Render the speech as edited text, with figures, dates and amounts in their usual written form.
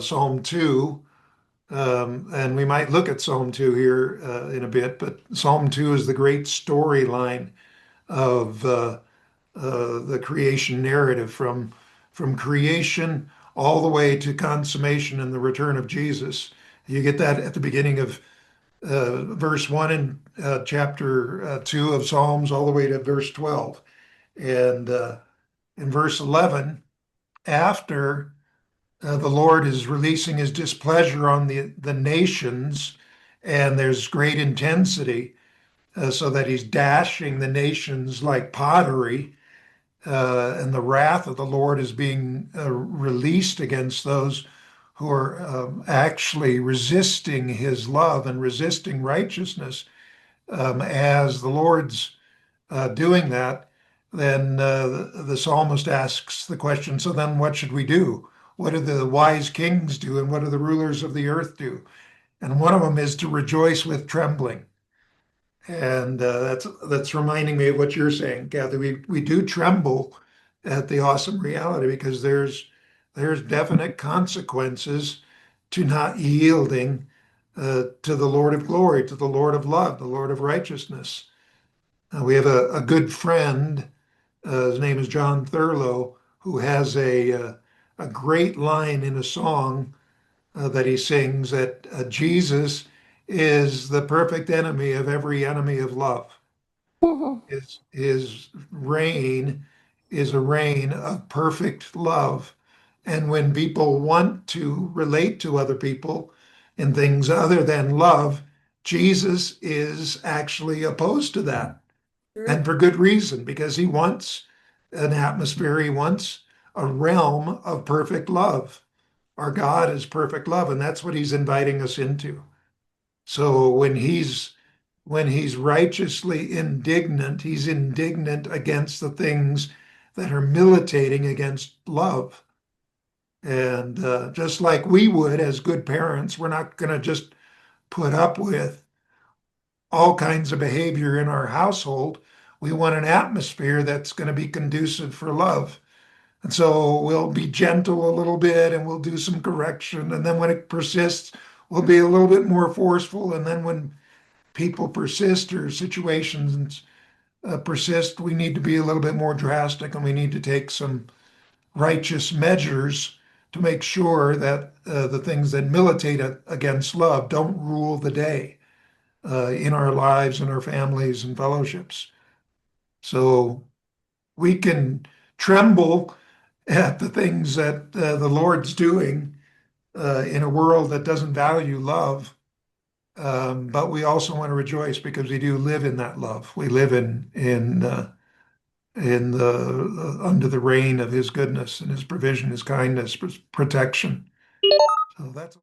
Psalm 2. And we might look at Psalm 2 here in a bit, but Psalm 2 is the great storyline of the creation narrative from creation all the way to consummation and the return of Jesus. You get that at the beginning of verse 1 in chapter 2 of Psalms all the way to verse 12. And in verse 11, after the Lord is releasing his displeasure on the nations, and there's great intensity, so that he's dashing the nations like pottery, and the wrath of the Lord is being released against those who are actually resisting his love and resisting righteousness. As the Lord's doing that, then the psalmist asks the question, so then what should we do? What do the wise kings do, and what do the rulers of the earth do? And one of them is to rejoice with trembling. And that's reminding me of what you're saying, Kathy. We do tremble at the awesome reality because there's definite consequences to not yielding to the Lord of glory, to the Lord of love, the Lord of righteousness. We have a good friend. His name is John Thurlow, who has a great line in a song that he sings that Jesus is the perfect enemy of every enemy of love. Mhm. His reign is a reign of perfect love. And when people want to relate to other people in things other than love, Jesus is actually opposed to that. And for good reason, because he wants an atmosphere, he wants a realm of perfect love. Our God is perfect love, and that's what he's inviting us into. So when he's righteously indignant, he's indignant against the things that are militating against love. And just like we would as good parents, we're not going to just put up with all kinds of behavior in our household. We want an atmosphere that's going to be conducive for love. And so we'll be gentle a little bit and we'll do some correction. And then when it persists, we'll be a little bit more forceful. And then when people persist or situations persist, we need to be a little bit more drastic and we need to take some righteous measures to make sure that the things that militate against love don't rule the day in our lives and our families and fellowships. So we can tremble at the things that the Lord's doing in a world that doesn't value love. But we also want to rejoice because we do live in that love. We live in the under the reign of His goodness and His provision, His kindness, His protection. So that's